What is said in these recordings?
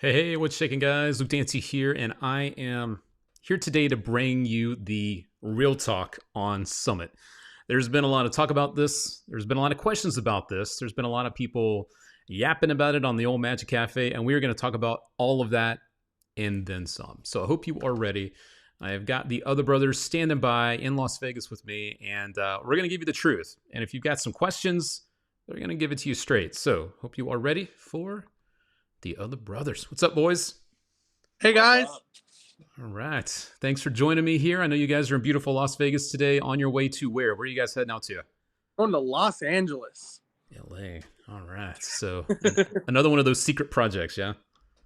Hey, what's shaking, guys? Luke Dancy here, and I am here today to bring you the real talk on Summit. There's been a lot of talk about this. There's been a lot of questions about this. There's been a lot of people yapping about it on the old Magic Cafe, and we're going to talk about all of that and then some. So I hope you are ready. I have got the other brothers standing by in Las Vegas with me, and we're going to give you the truth. And if you've got some questions, they're going to give it to you straight. So hope you are ready for the other brothers. What's up, boys? Hey guys. All right. Thanks for joining me here. I know you guys are in beautiful Las Vegas today on your way to where? Where are you guys heading out to? Going to Los Angeles. LA. All right. So another one of those secret projects, yeah?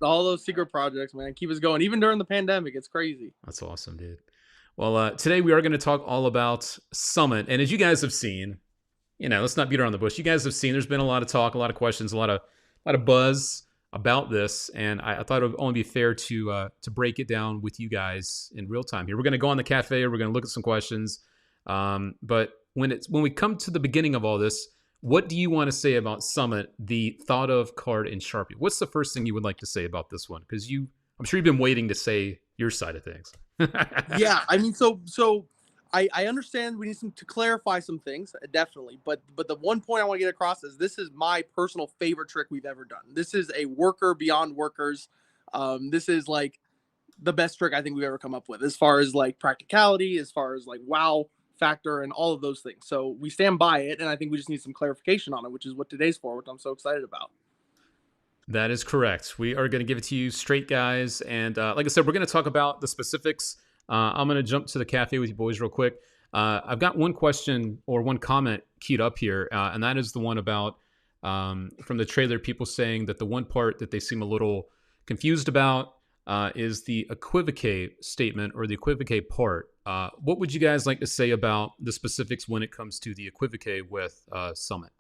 All those secret projects, man, keep us going. Even during the pandemic, it's crazy. That's awesome, dude. Well, today we are going to talk all about Summit. And as you guys have seen, let's not beat around the bush. You guys have seen there's been a lot of talk, a lot of questions, a lot of buzz about this, and I thought it would only be fair to break it down with you guys in real time here. We're going to go on the cafe. We're going to look at some questions, but when we come to the beginning of all this, what do you want to say about Summit, the thought of card in Sharpie? What's the first thing you would like to say about this one? Because I'm sure you've been waiting to say your side of things. Yeah, I mean, so I understand we need to clarify some things, definitely. But the one point I want to get across is this is my personal favorite trick we've ever done. This is a worker beyond workers. This is like the best trick I think we've ever come up with, as far as like practicality, as far as like wow factor, and all of those things. So we stand by it, and I think we just need some clarification on it, which is what today's for, which I'm so excited about. That is correct. We are going to give it to you straight, guys. And like I said, we're going to talk about the specifics. I'm going to jump to the cafe with you boys real quick. I've got one question or one comment keyed up here, and that is the one about from the trailer, people saying that the one part that they seem a little confused about is the equivocate statement or the equivocate part. What would you guys like to say about the specifics when it comes to the equivocate with Summit?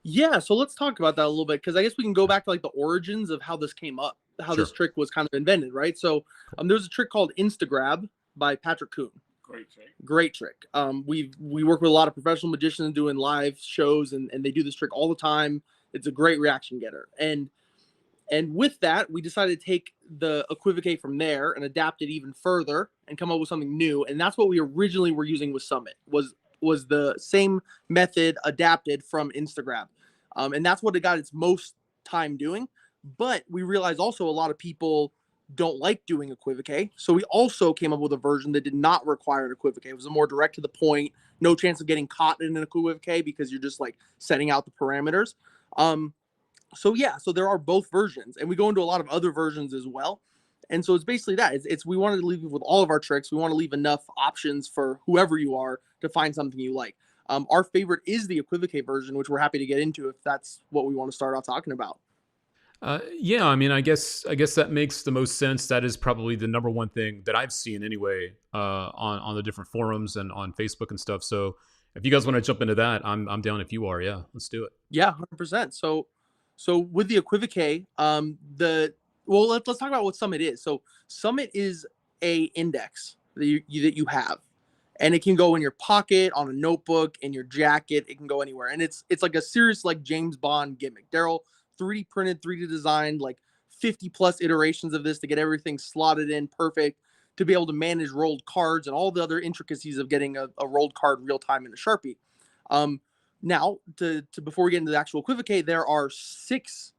Yeah, so let's talk about that a little bit, because I guess we can go back to like the origins of how this came up, how this Sure. trick was kind of invented, right? So there's a trick called Instagrab by Patrick Kun. Great trick. Great trick. We work with a lot of professional magicians doing live shows, and they do this trick all the time. It's a great reaction getter. And with that, we decided to take the equivocate from there and adapt it even further and come up with something new. And that's what we originally were using with Summit, was the same method adapted from Instagram. And that's what it got its most time doing. But we realized also a lot of people don't like doing equivocate. So we also came up with a version that did not require an equivocate. It was a more direct to the point, no chance of getting caught in an equivocate because you're just like setting out the parameters. So yeah, so there are both versions, and we go into a lot of other versions as well. And so it's basically that. It's we wanted to leave you with all of our tricks. We want to leave enough options for whoever you are to find something you like. Our favorite is the equivocate version, which we're happy to get into if that's what we want to start out talking about. Yeah, I mean, I guess that makes the most sense. That is probably the number one thing that I've seen anyway on the different forums and on Facebook and stuff. So if you guys want to jump into that, I'm down. If you are, yeah, let's do it. Yeah, 100%. So with the equivocate, let's talk about what Summit is. So Summit is a index that you have, and it can go in your pocket, on a notebook, in your jacket. It can go anywhere, and it's like a serious like James Bond gimmick. Daryl 3D printed, 3D designed, like 50 plus iterations of this to get everything slotted in perfect, to be able to manage rolled cards and all the other intricacies of getting a rolled card real time in a Sharpie. Um, Now, to before we get into the actual equivocate, there are 6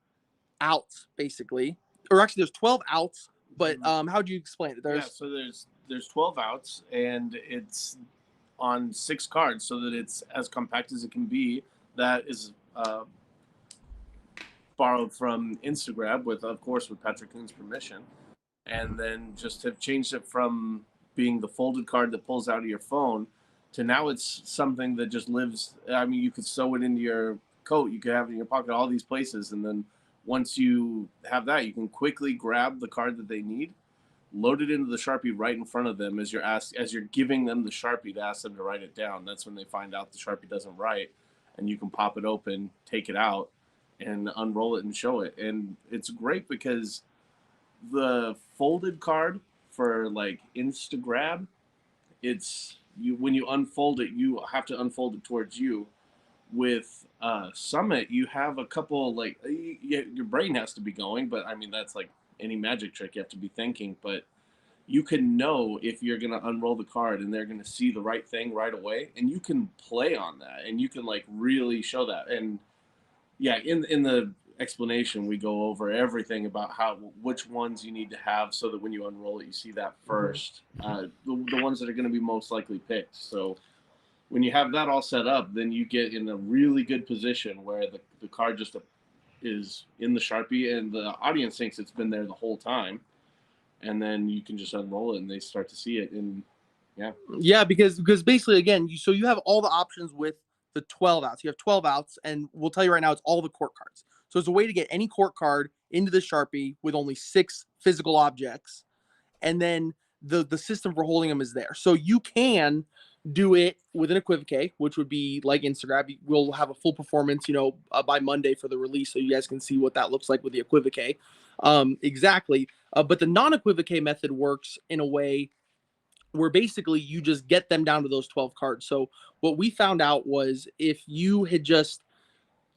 outs basically, or actually there's 12 outs. But how do you explain it? Yeah, so there's 12 outs, and it's on 6 cards, so that it's as compact as it can be. That is borrowed from Instagram, with of course with Patrick Kun's permission, and then just have changed it from being the folded card that pulls out of your phone to now it's something that just lives. I mean, you could sew it into your coat, you could have it in your pocket, all these places, and then once you have that, you can quickly grab the card that they need, load it into the Sharpie right in front of them as you're giving them the Sharpie to ask them to write it down. That's when they find out the Sharpie doesn't write, and you can pop it open, take it out, and unroll it and show it. And it's great because the folded card for like Instagram, it's you when you unfold it, you have to unfold it towards you. With Summit, you have a couple, like, your brain has to be going, but I mean, that's like any magic trick. You have to be thinking, but you can know if you're going to unroll the card and they're going to see the right thing right away. And you can play on that and you can like really show that. And yeah, in the explanation, we go over everything about which ones you need to have so that when you unroll it, you see that first, the ones that are going to be most likely picked. So when you have that all set up, then you get in a really good position where the card just is in the Sharpie and the audience thinks it's been there the whole time. And then you can just unroll it and they start to see it. And yeah, because basically, again, you have all the options with the 12 outs. You have 12 outs, and we'll tell you right now, it's all the court cards. So it's a way to get any court card into the Sharpie with only 6 physical objects. And then the system for holding them is there. So you can do it with an Equivocate, which would be like Instagram. We'll have a full performance, by Monday for the release, so you guys can see what that looks like with the Equivocate. Exactly. But the non-Equivocate method works in a way where basically you just get them down to those 12 cards. So what we found out was if you just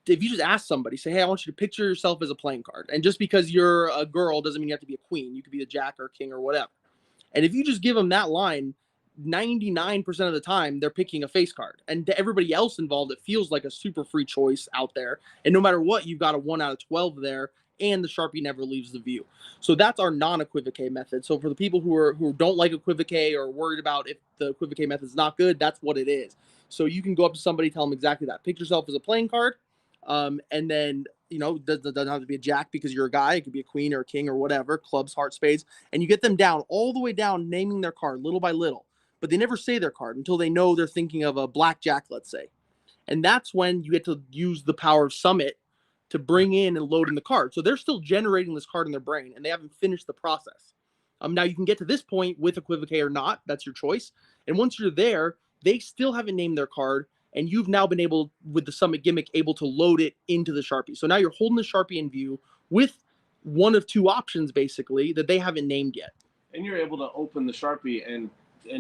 ask somebody, say, hey, I want you to picture yourself as a playing card. And just because you're a girl doesn't mean you have to be a queen. You could be a jack or a king or whatever. And if you just give them that line, 99% of the time, they're picking a face card. And to everybody else involved, it feels like a super free choice out there. And no matter what, you've got a 1 out of 12 there, and the Sharpie never leaves the view. So that's our non-Equivocate method. So for the people who don't like Equivocate or worried about if the Equivocate method is not good, that's what it is. So you can go up to somebody, tell them exactly that. Pick yourself as a playing card, and then doesn't have to be a jack because you're a guy. It could be a queen or a king or whatever, clubs, hearts, spades, and you get them down all the way down, naming their card little by little. But they never say their card until they know they're thinking of a blackjack, let's say. And that's when you get to use the power of Summit to bring in and load in the card. So they're still generating this card in their brain, and they haven't finished the process. Now you can get to this point with Equivocate or not. That's your choice. And once you're there, they still haven't named their card, and you've now been able, with the Summit gimmick, able to load it into the Sharpie. So now you're holding the Sharpie in view with one of 2 options, basically, that they haven't named yet. And you're able to open the Sharpie and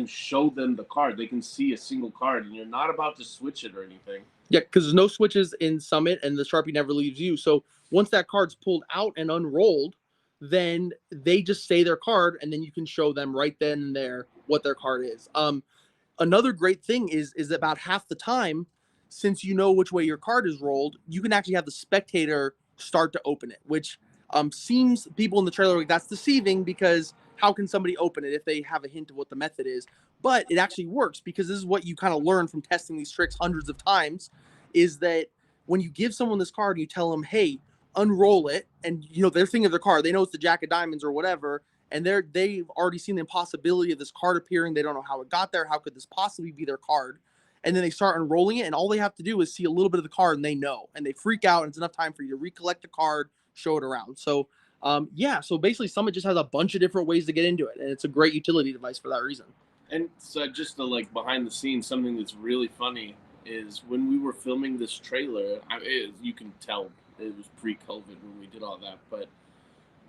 show them the card. They can see a single card, and you're not about to switch it or anything. Yeah, because there's no switches in Summit, and the Sharpie never leaves you. So once that card's pulled out and unrolled, then they just say their card, and then you can show them right then and there what their card is. Another great thing is about half the time, since you know which way your card is rolled, you can actually have the spectator start to open it, which seems people in the trailer like that's deceiving because how can somebody open it if they have a hint of what the method is? But it actually works because this is what you kind of learn from testing these tricks hundreds of times, is that when you give someone this card and you tell them, hey, unroll it, and they're thinking of their card, they know it's the Jack of Diamonds or whatever, and they've already seen the impossibility of this card appearing. They don't know how it got there. How could this possibly be their card? And then they start unrolling it, and all they have to do is see a little bit of the card, and they know, and they freak out, and it's enough time for you to recollect the card, show it around. So so basically Summit just has a bunch of different ways to get into it, and it's a great utility device for that reason. And so just the behind the scenes, something that's really funny is when we were filming this trailer, you can tell it was pre-COVID when we did all that, but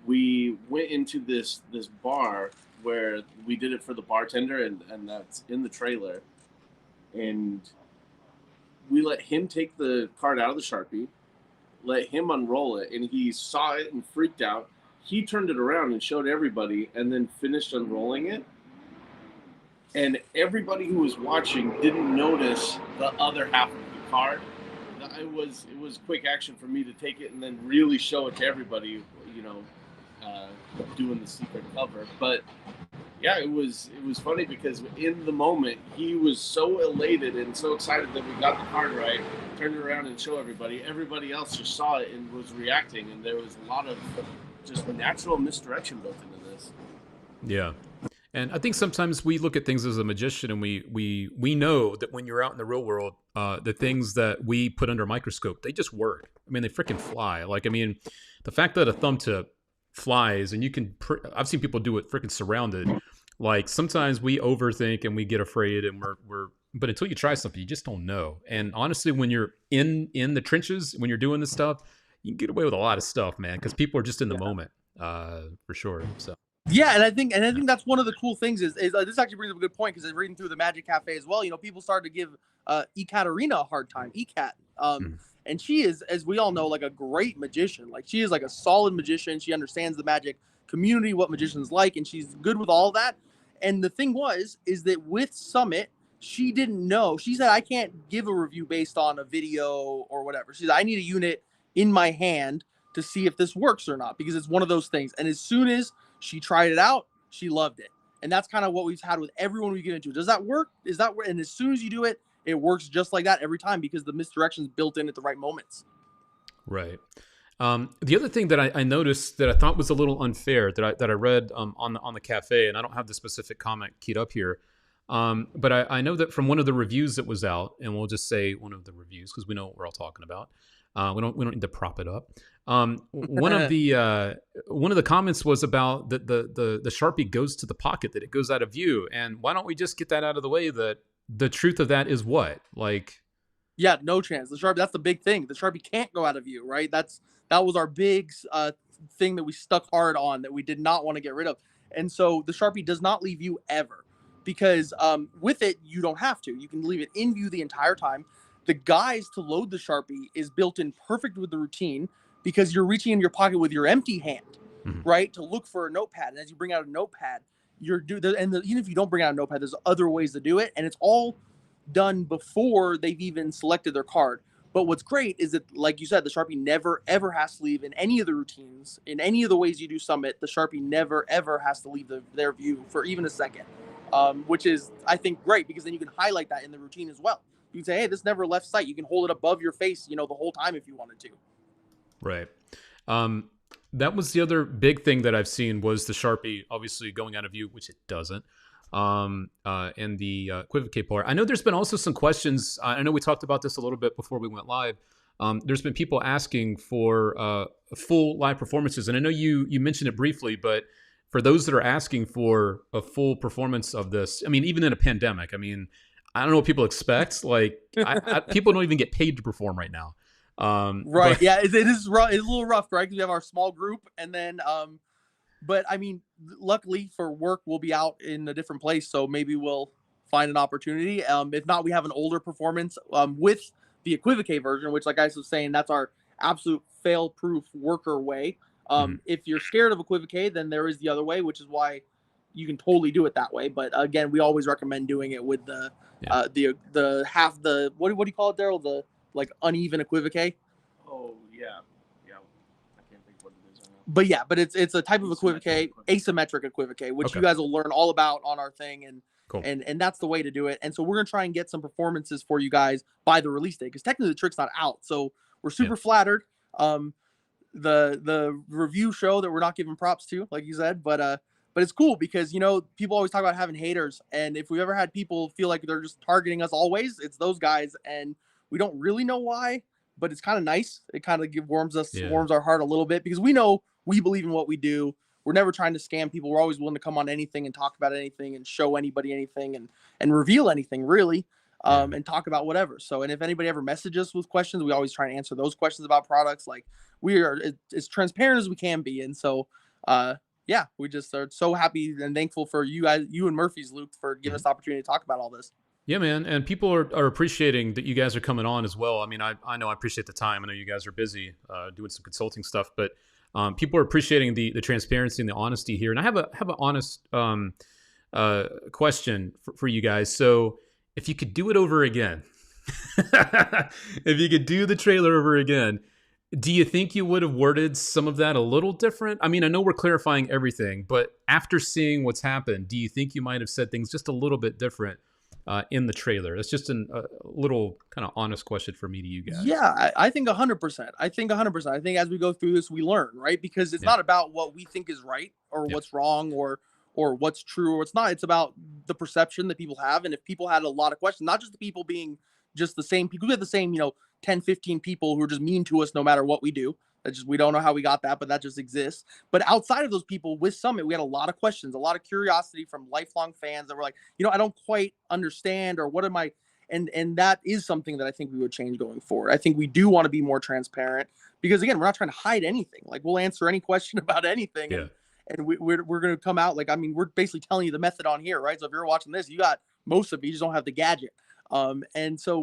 we went into this bar where we did it for the bartender, and that's in the trailer, and we let him take the card out of the Sharpie, let him unroll it, and he saw it and freaked out. He turned it around and showed everybody, and then finished unrolling it. And everybody who was watching didn't notice the other half of the card. It was quick action for me to take it and then really show it to everybody, doing the secret cover. But yeah, it was funny because in the moment he was so elated and so excited that we got the card right, turned it around and showed everybody. Everybody else just saw it and was reacting, and there was a lot of just natural misdirection built into this. Yeah. And I think sometimes we look at things as a magician, and we know that when you're out in the real world, the things that we put under a microscope, they just work. I mean, they freaking fly. The fact that a thumb tip flies, and you can, I've seen people do it freaking surrounded. Sometimes we overthink and we get afraid, and but until you try something, you just don't know. And honestly, when you're in the trenches, when you're doing this stuff, you can get away with a lot of stuff, man, because people are just in the moment, for sure. So. Yeah, and I think that's one of the cool things is this actually brings up a good point, because reading through the Magic Cafe as well, people started to give Ekaterina a hard time, Ecat, And she is, as we all know, like a great magician. Like she is like a solid magician. She understands the magic community, what magicians like, and she's good with all that. And the thing is that with Summit, she didn't know. She said, I can't give a review based on a video or whatever. She said, I need a unit in my hand to see if this works or not, because it's one of those things. And as soon as she tried it out, she loved it. And that's kind of what we've had with everyone we get into. Does that work? Is that, and as soon as you do it, it works just like that every time, because the misdirection is built in at the right moments. Right. The other thing that I noticed that I thought was a little unfair that I read on the cafe, and I don't have the specific comment keyed up here, but I know that from one of the reviews that was out, and we'll just say one of the reviews because we know what we're all talking about. We don't need to prop it up. One of the comments was about the Sharpie goes to the pocket, that it goes out of view, and why don't we just get that out of the way? That the truth of that is what, like. Yeah, no chance. The Sharpie, that's the big thing. The Sharpie can't go out of view, right? That was our big thing that we stuck hard on, that we did not want to get rid of. And so the Sharpie does not leave view ever, because with it, you don't have to. You can leave it in view the entire time. The guides to load the Sharpie is built in perfect with the routine, because you're reaching in your pocket with your empty hand, right, to look for a notepad. And as you bring out a notepad, even if you don't bring out a notepad, there's other ways to do it. And it's all done before they've even selected their card. But what's great is that, like you said, the Sharpie never ever has to leave in any of the routines, in any of the ways you do Summit. The Sharpie never ever has to leave their view for even a second, which is, I think, great, because then you can highlight that in the routine as well. You can say, hey, this never left sight. You can hold it above your face, the whole time if you wanted to. Right. That was the other big thing that I've seen, was the Sharpie obviously going out of view, which it doesn't. And the Equivocate part. I know there's been also some questions. I know we talked about this a little bit before we went live. There's been people asking for full live performances, and I know you mentioned it briefly, but for those that are asking for a full performance of this, I mean, even in a pandemic, I mean, I don't know what people expect. Like, people don't even get paid to perform right now. Right? But yeah, it is rough. It's a little rough, right? Because we have our small group, and then but I mean, luckily for work, we'll be out in a different place, so maybe we'll find an opportunity. If not, we have an older performance with the Equivocate version, which, like I was saying, that's our absolute fail-proof worker way. If you're scared of Equivocate, then there is the other way, which is why you can totally do it that way. But again, we always recommend doing it with the half the what do you call it, Daryl? The like uneven Equivocate. Oh yeah. But yeah, but it's a type of Equivocate, asymmetric Equivocate, which you guys will learn all about on our thing, and cool. and that's the way to do it. And so we're gonna try and get some performances for you guys by the release date, because technically the trick's not out. So we're super flattered. The review show that we're not giving props to, like you said, but it's cool, because people always talk about having haters, and if we've ever had people feel like they're just targeting us always, it's those guys, and we don't really know why, but it's kind of nice. It kind of warms our heart a little bit, because we know we believe in what we do. We're never trying to scam people. We're always willing to come on anything and talk about anything and show anybody anything and reveal anything, really, and talk about whatever. So, and if anybody ever messages us with questions, we always try and answer those questions about products. Like, we are as transparent as we can be. And so, we just are so happy and thankful for you guys, you and Murphy's, Luke, for giving us the opportunity to talk about all this. Yeah, man. And people are appreciating that you guys are coming on as well. I mean, I know I appreciate the time. I know you guys are busy doing some consulting stuff, but people are appreciating the transparency and the honesty here. And I have an honest question for you guys. So if you could do it over again, if you could do the trailer over again, do you think you would have worded some of that a little different? I mean, I know we're clarifying everything, but after seeing what's happened, do you think you might have said things just a little bit different in the trailer? That's just a little kind of honest question for me to you guys. Yeah, I think 100%. I think 100%. I think as we go through this, we learn, right? Because it's not about what we think is right or what's wrong or what's true or what's not. It's about the perception that people have. And if people had a lot of questions, not just the people being just the same people, we had the same, 10, 15 people who are just mean to us no matter what we do. We don't know how we got that, but that just exists. But outside of those people with Summit, we had a lot of questions, a lot of curiosity from lifelong fans that were like, I don't quite understand, or what am I? And that is something that I think we would change going forward. I think we do want to be more transparent, because again, we're not trying to hide anything. Like, we'll answer any question about anything. Yeah. And we're going to come out like, I mean, we're basically telling you the method on here, right? So if you're watching this, you got most of it, you just don't have the gadget. And so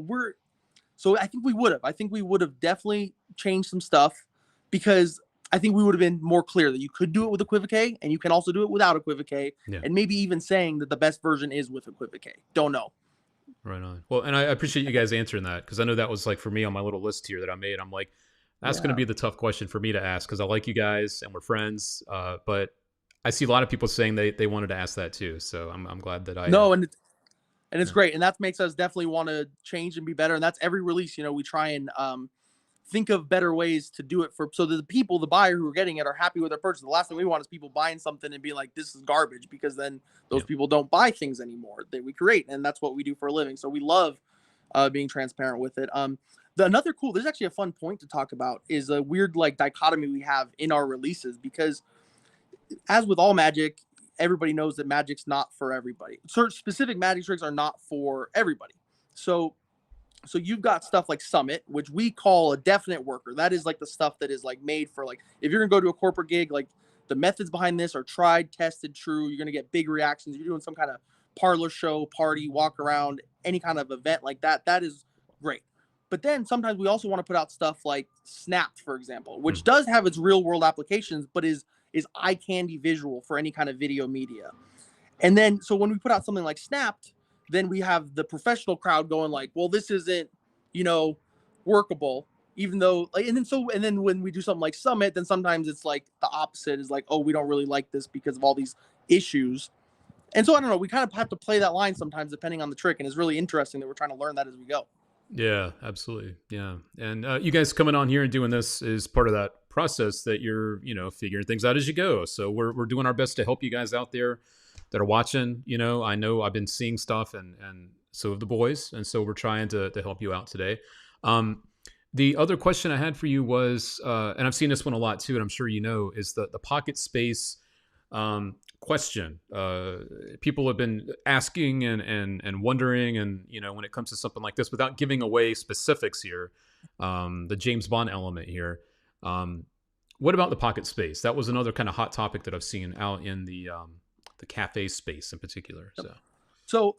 So I think we would have. I think we would have definitely changed some stuff, because I think we would have been more clear that you could do it with Equivocate and you can also do it without Equivocate, Yeah. and maybe even saying that the best version is with Equivocate. Don't know. Right on. Well, and I appreciate you guys answering that, because I know that was like for me on my little list here that I made. I'm like, that's going to Yeah. be the tough question for me to ask, because I like you guys and we're friends. But I see a lot of people saying they wanted to ask that too. So I'm glad that I No, and it's yeah. great, and that makes us definitely want to change and be better. And that's every release. We try and think of better ways to do it so that the people, the buyer who are getting it, are happy with their purchase. The last thing we want is people buying something and be like, "This is garbage," because then those Yeah. people don't buy things anymore that we create, and that's what we do for a living. So we love being transparent with it. There's actually a fun point to talk about, is a weird like dichotomy we have in our releases, because as with all magic, everybody knows that magic's not for everybody. Certain specific magic tricks are not for everybody. So you've got stuff like Summit, which we call a definite worker. That is like the stuff that is like made for, like, if you're gonna go to a corporate gig, like the methods behind this are tried, tested, true. You're gonna get big reactions. You're doing some kind of parlor show, party, walk around, any kind of event like that. That is great. But then sometimes we also want to put out stuff like Snapped, for example, which does have its real world applications, but is eye candy visual for any kind of video media. And then so when we put out something like Snapped, then we have the professional crowd going like, well, this isn't, workable, even though like, and then when we do something like Summit, then sometimes it's like the opposite, is like, oh, we don't really like this because of all these issues. And so I don't know, we kind of have to play that line sometimes depending on the trick, and it's really interesting that we're trying to learn that as we go. Yeah, absolutely. Yeah. And you guys coming on here and doing this is part of that process that you're, figuring things out as you go. So we're doing our best to help you guys out there that are watching. I know I've been seeing stuff, and so have the boys. And so we're trying to help you out today. The other question I had for you was, and I've seen this one a lot too, and I'm sure is the pocket space question. People have been asking and wondering, and when it comes to something like this, without giving away specifics here, the James Bond element here. What about the pocket space? That was another kind of hot topic that I've seen out in the cafe space in particular. So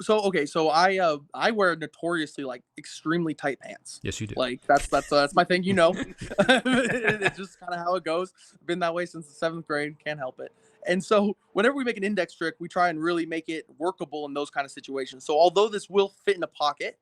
I wear notoriously like extremely tight pants. yes, you do. Like that's my thing. It's just kind of how it goes. Been that way since the 7th grade. Can't help it. And so whenever we make an index trick, we try and really make it workable in those kind of situations. So although this will fit in a pocket,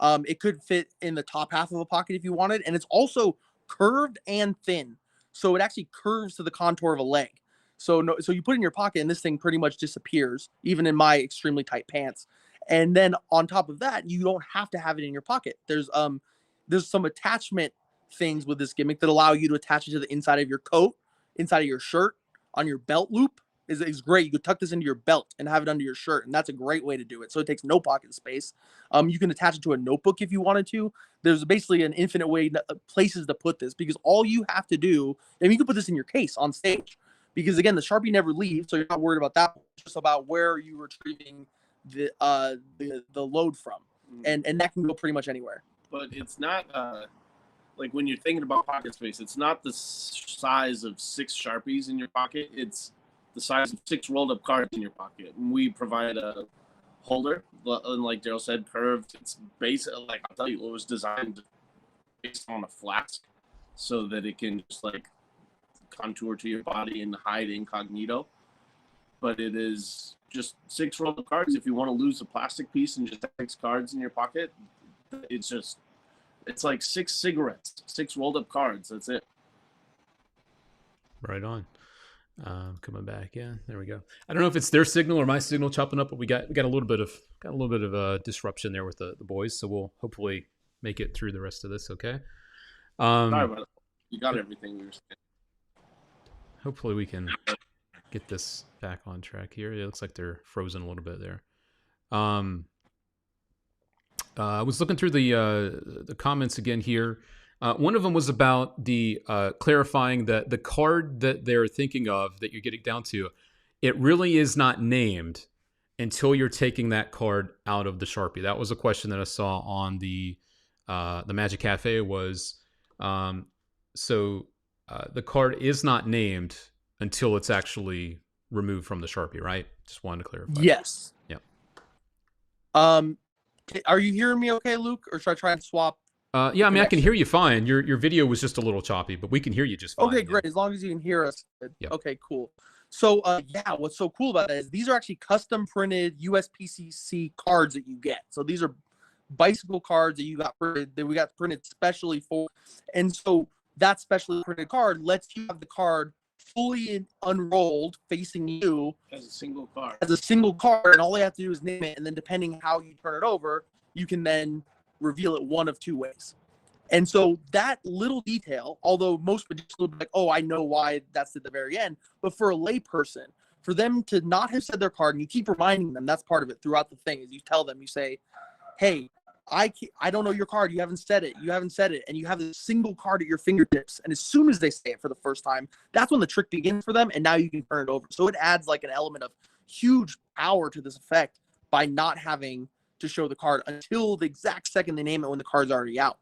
it could fit in the top half of a pocket if you wanted, and it's also curved and thin, so it actually curves to the contour of a leg. So you put it in your pocket and this thing pretty much disappears, even in my extremely tight pants. And then on top of that, you don't have to have it in your pocket. There's some attachment things with this gimmick that allow you to attach it to the inside of your coat, inside of your shirt, on your belt loop. Is great. You could tuck this into your belt and have it under your shirt, and that's a great way to do it. So it takes no pocket space. You can attach it to a notebook if you wanted to. There's basically an infinite way places to put this, because all you have to do, and you can put this in your case on stage, because again, the Sharpie never leaves, so you're not worried about that. It's just about where you're retrieving the load from, and that can go pretty much anywhere. But it's not like when you're thinking about pocket space, it's not the size of 6 Sharpies in your pocket. It's the size of 6 rolled up cards in your pocket. And we provide a holder, and like Daryl said, curved. It's like I'll tell you, it was designed based on a flask so that it can just like contour to your body and hide incognito. But it is just 6 rolled up cards. If you want to lose a plastic piece and just have 6 cards in your pocket, it's like 6 cigarettes, 6 rolled up cards. That's it. Right on. Coming back, yeah, there we go. I don't know if it's their signal or my signal chopping up, but we got a little bit of disruption there with the boys, so we'll hopefully make it through the rest of this. Okay. Sorry about it. You got everything we were saying. Hopefully we can get this back on track here. It looks like they're frozen a little bit there. I was looking through the comments again here. One of them was about the clarifying that the card that they're thinking of, that you're getting down to, it really is not named until you're taking that card out of the Sharpie. That was a question that I saw on the Magic Cafe. Was the card is not named until it's actually removed from the Sharpie, right? Just wanted to clarify. Yes. Yeah. Are you hearing me okay, Luke, or should I try and swap Yeah, I mean, I can hear you fine. Your video was just a little choppy, but we can hear you just fine. Okay, great. As long as you can hear us. Yep. Okay, cool. So yeah, what's so cool about that is these are actually custom printed USPCC cards that you get. So these are bicycle cards that we got printed specially for. And so that specially printed card lets you have the card fully unrolled facing you as a single card. And all you have to do is name it, and then depending how you turn it over, you can then reveal it one of two ways. And so that little detail, although most magicians will be like, oh, I know why that's at the very end, but for a layperson, for them to not have said their card, and you keep reminding them, that's part of it throughout the thing, is you tell them, you say, hey, I don't know your card. You haven't said it. And you have this single card at your fingertips. And as soon as they say it for the first time, that's when the trick begins for them. And now you can turn it over. So it adds like an element of huge power to this effect by not having to show the card until the exact second they name it when the card's already out.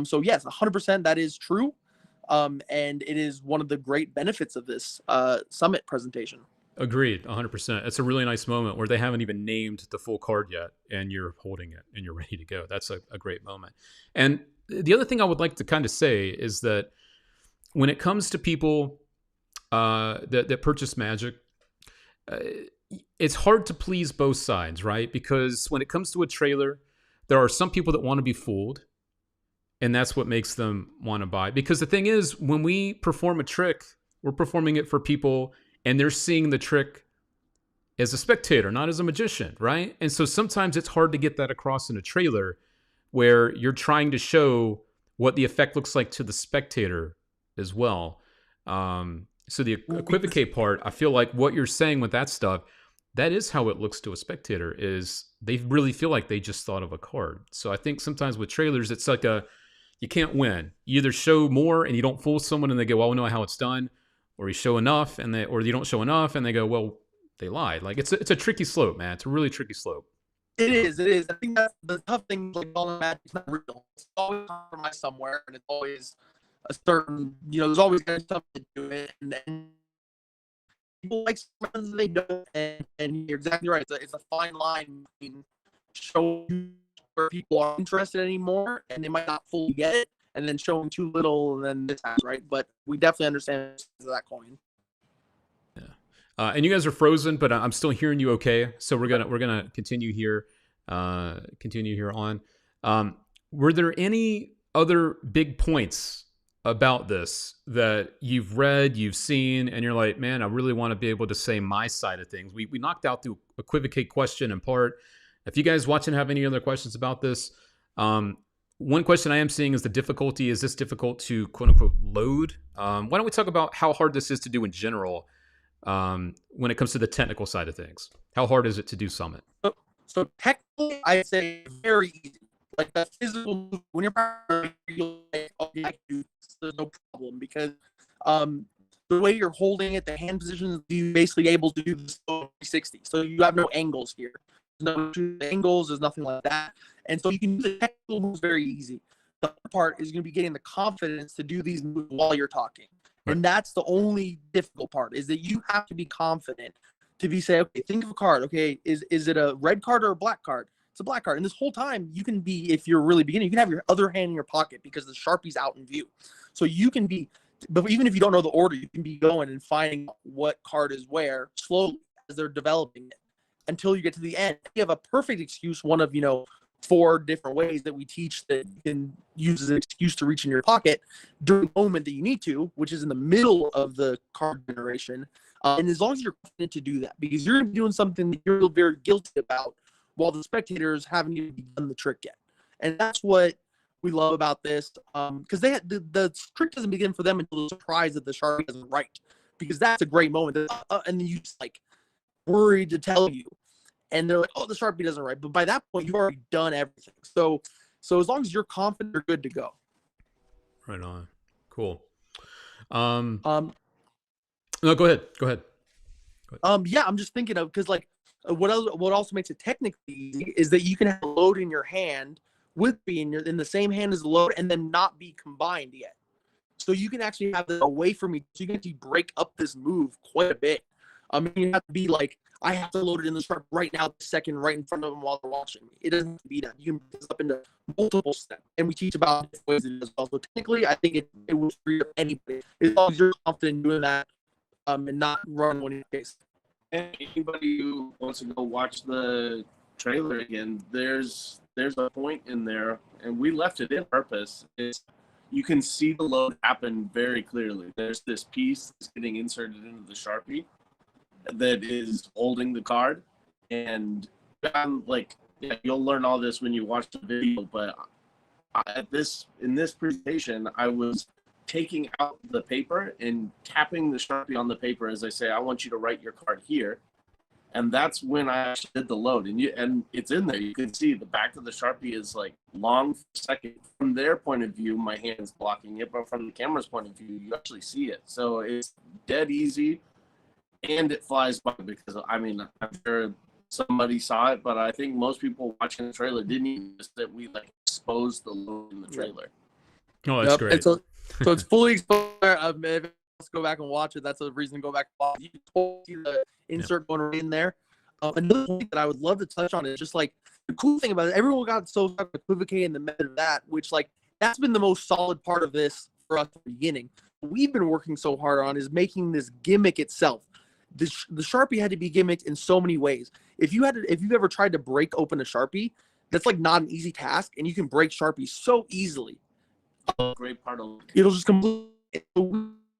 So yes, 100% that is true. And it is one of the great benefits of this summit presentation. Agreed, 100%. It's a really nice moment where they haven't even named the full card yet, and you're holding it and you're ready to go. That's a great moment. And the other thing I would like to kind of say is that when it comes to people that purchase Magic, it's hard to please both sides, right? Because when it comes to a trailer, there are some people that want to be fooled, and that's what makes them want to buy. Because the thing is, when we perform a trick, we're performing it for people, and they're seeing the trick as a spectator, not as a magician, right? And so sometimes it's hard to get that across in a trailer where you're trying to show what the effect looks like to the spectator as well. So the equivocate part, I feel like what you're saying with that stuff, that is how it looks to a spectator, is they really feel like they just thought of a card. So I think sometimes with trailers, it's like you can't win. You either show more and you don't fool someone and they go, well, we know how it's done. Or you show enough, or you don't show enough, and they go, "Well, they lied." Like it's a tricky slope, man. It's a really tricky slope. It is. I think that's the tough thing. Like all the Magic's not real. It's always compromised somewhere, and it's always a certain. There's always going to be something to it, and people like sometimes they don't. And you're exactly right. It's a fine line between showing where people are interested anymore, and they might not fully get it, and then showing too little, and then this happens, right? But we definitely understand that coin. Yeah, and you guys are frozen, but I'm still hearing you okay. So we're gonna continue here, on. Were there any other big points about this that you've read, you've seen, and you're like, man, I really want to be able to say my side of things? We knocked out the equivocate question in part. If you guys watching have any other questions about this, one question I am seeing is the difficulty. Is this difficult to quote unquote load? Why don't we talk about how hard this is to do in general when it comes to the technical side of things? How hard is it to do Summit? So technically, I'd say very easy. Like the physical move, when you're like, oh, yeah, I can do this. There's no problem, because the way you're holding it, the hand positions, you're basically able to do this 360. So you have no angles here. There's no angles. There's nothing like that. And so you can do the technical moves very easy. The hard part is going to be getting the confidence to do these moves while you're talking. Right. And that's the only difficult part, is that you have to be confident to say, okay, think of a card. Okay, is it a red card or a black card? It's a black card. And this whole time you can be, if you're really beginning, you can have your other hand in your pocket because the Sharpie's out in view. So you can be, but even if you don't know the order, you can be going and finding what card is where slowly as they're developing it until you get to the end. You have a perfect excuse, one of, 4 different ways that we teach that you can use as an excuse to reach in your pocket during the moment that you need to, which is in the middle of the card generation. And as long as you're confident to do that, because you're going to be doing something that you're very guilty about while the spectators haven't even done the trick yet. And that's what we love about this, because the trick doesn't begin for them until the surprise that the Sharpie doesn't write, because that's a great moment. And then you just like worried to tell you. And they're like, oh, the Sharpie doesn't write. But by that point, you've already done everything. So as long as you're confident, you're good to go. Right on. Cool. No, go ahead. Yeah, I'm just thinking of, because like what also makes it technically easy is that you can have a load in your hand with being in the same hand as the load and then not be combined yet. So you can actually have this away from each. So you can actually break up this move quite a bit. You have to be like, I have to load it in the Sharpie right now, this second, right in front of them while they're watching me. It doesn't have to be that. You can break this up into multiple steps, and we teach about different ways it as well. So technically, I think it will free up anybody as long as you're confident in doing that, and not run one in your case. And anybody who wants to go watch the trailer again, there's a point in there, and we left it in purpose. You can see the load happen very clearly. There's this piece that's getting inserted into the Sharpie that is holding the card, and you'll learn all this when you watch the video. But in this presentation, I was taking out the paper and tapping the Sharpie on the paper as I say, I want you to write your card here. And that's when I actually did the load. And it's in there. You can see the back of the Sharpie is like long for a second. From their point of view, my hand's blocking it, but from the camera's point of view, you actually see it. So it's dead easy, and it flies by because, I'm sure somebody saw it, but I think most people watching the trailer didn't even notice that we exposed the load in the trailer. Oh, that's great. So it's fully exposed. Let's go back and watch it. That's a reason to go back and watch it. You can totally see the insert going right in there. Another thing that I would love to touch on is just the cool thing about it. Everyone got so stuck with Equivocate and the method of that, which that's been the most solid part of this for us at the beginning. What we've been working so hard on is making this gimmick itself. The Sharpie had to be gimmicked in so many ways. If you've ever tried to break open a Sharpie, that's not an easy task, and you can break Sharpie so easily. Great part of it'll just completely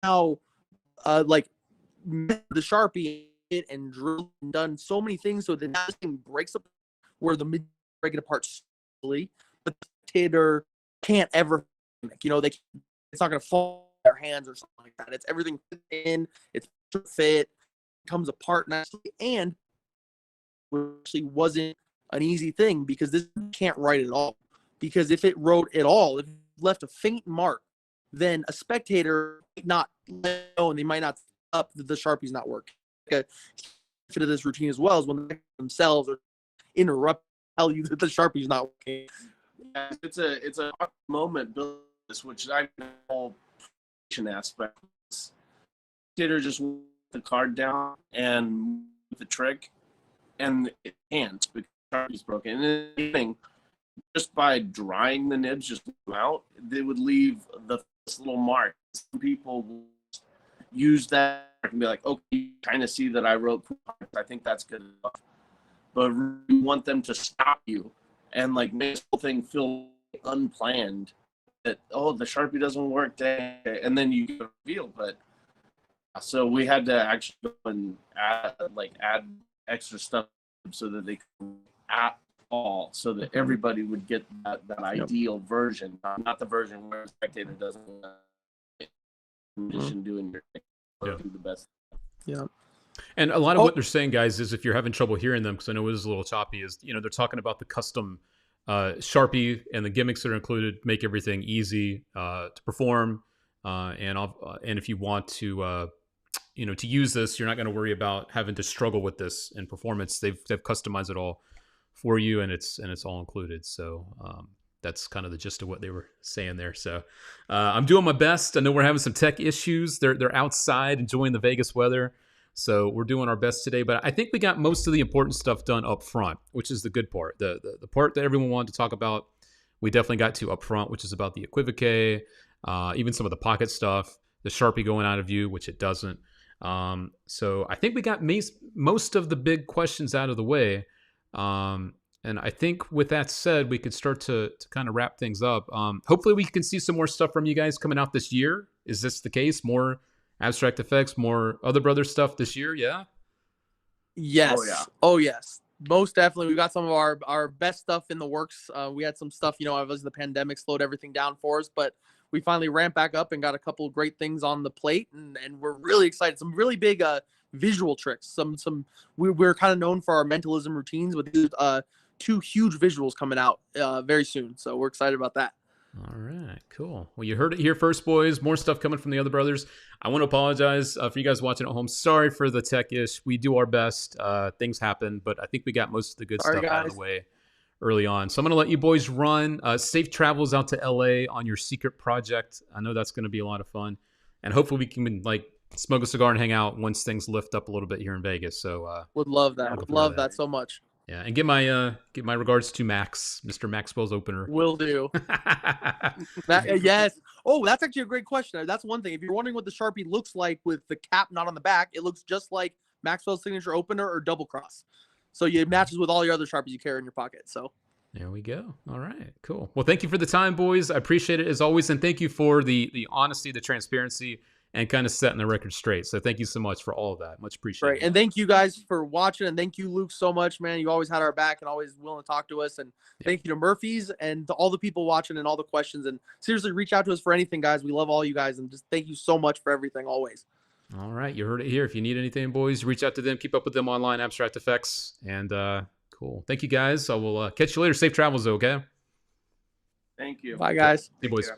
now the Sharpie and drilled and done so many things so that this thing breaks up where the mid break it apart slowly, but the spectator can't ever it's not going to fall in their hands or something like that. It's everything in, it's fit, comes apart nicely, and actually wasn't an easy thing because this can't write at all. Because if it wrote at all, if it left a faint mark, then a spectator might not know, and they might not up that the Sharpie's not working. A fit of this routine as well is when they themselves are interrupt, tell you that the Sharpie's not working. Yeah, it's a moment build this, which I know aspect. Spectator just the card down and the trick, and it can't because the Sharpie's broken. And just by drying the nibs just out, they would leave this little mark. Some people will use that and be like, okay, you kind of see that I wrote, I think that's good enough. But we want them to stop you and make this whole thing feel unplanned. That, the Sharpie doesn't work, and then you get a reveal. But so we had to actually go and add extra stuff so that they could at all, so that everybody would get that ideal version, not the version where a spectator doesn't doing do the best. Yeah. And a lot of what they're saying, guys, is if you're having trouble hearing them, because I know it is a little choppy, is they're talking about the custom Sharpie and the gimmicks that are included make everything easy to perform, and if you want to to use this, you're not going to worry about having to struggle with this in performance. They've customized it all for you, and it's all included. So that's kind of the gist of what they were saying there. So I'm doing my best. I know we're having some tech issues. They're outside enjoying the Vegas weather, so we're doing our best today. But I think we got most of the important stuff done up front, which is the good part. The part that everyone wanted to talk about, we definitely got to up front, which is about the Equivocate, even some of the pocket stuff, the Sharpie going out of view, which it doesn't. So I think we got most of the big questions out of the way. And I think with that said, we could start to kind of wrap things up. Hopefully we can see some more stuff from you guys coming out this year. Is this the case? More Abstract Effects, more Other Brothers stuff this year? Yeah. Yes. Oh yes. Most definitely. We got some of our best stuff in the works. We had some stuff, obviously the pandemic slowed everything down for us, but we finally ramped back up and got a couple of great things on the plate, and we're really excited. Some really big visual tricks. We're kind of known for our mentalism routines, but these two huge visuals coming out very soon. So we're excited about that. All right, cool. Well, you heard it here first, boys. More stuff coming from the Other Brothers. I want to apologize for you guys watching at home. Sorry for the tech ish. We do our best. Things happen, but I think we got most of the good stuff out of the way early on. So I'm going to let you boys run. Safe travels out to LA on your secret project. I know that's going to be a lot of fun. And hopefully we can smoke a cigar and hang out once things lift up a little bit here in Vegas. So Would love that. looking forward to Love that. that so much. Yeah, and get my regards to Max, Mr. Maxwell's opener. Will do. Yes. Oh, that's actually a great question. That's one thing. If you're wondering what the Sharpie looks like with the cap not on the back, it looks just like Maxwell's signature opener or double cross. So it matches with all your other Sharpies you carry in your pocket. So there we go. All right, cool. Well, thank you for the time, boys. I appreciate it as always, and thank you for the honesty, the transparency, and kind of setting the record straight. So thank you so much for all of that. Much appreciated. great. And thank you guys for watching. And thank you, Luke, so much, man. You always had our back and always willing to talk to us. And thank you to Murphy's and to all the people watching and all the questions. And seriously, reach out to us for anything, guys. We love all you guys. And just thank you so much for everything always. All right, you heard it here. If you need anything, boys, reach out to them. Keep up with them online, Abstract Effects. And cool. Thank you, guys. I will catch you later. Safe travels, though, okay? Thank you. Bye, guys. See you, boys.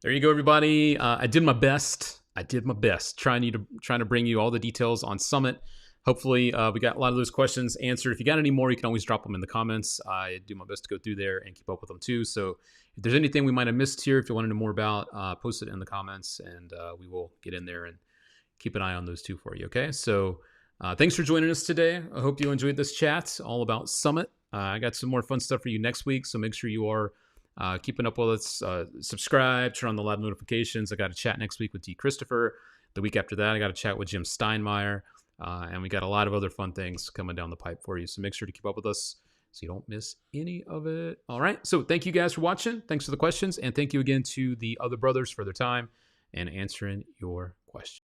There you go, everybody. I did my best. Trying to bring you all the details on Summit. Hopefully, we got a lot of those questions answered. If you got any more, you can always drop them in the comments. I do my best to go through there and keep up with them too. So if there's anything we might have missed here, if you want to know more about, post it in the comments, and we will get in there and keep an eye on those too for you. Okay. So thanks for joining us today. I hope you enjoyed this chat all about Summit. I got some more fun stuff for you next week. So make sure you are keeping up with us. Subscribe, turn on the live notifications. I got a chat next week with D. Christopher. The week after that, I got a chat with Jim Steinmeier. And we got a lot of other fun things coming down the pipe for you. So make sure to keep up with us so you don't miss any of it. All right. So thank you guys for watching. Thanks for the questions. And thank you again to the other brothers for their time and answering your questions.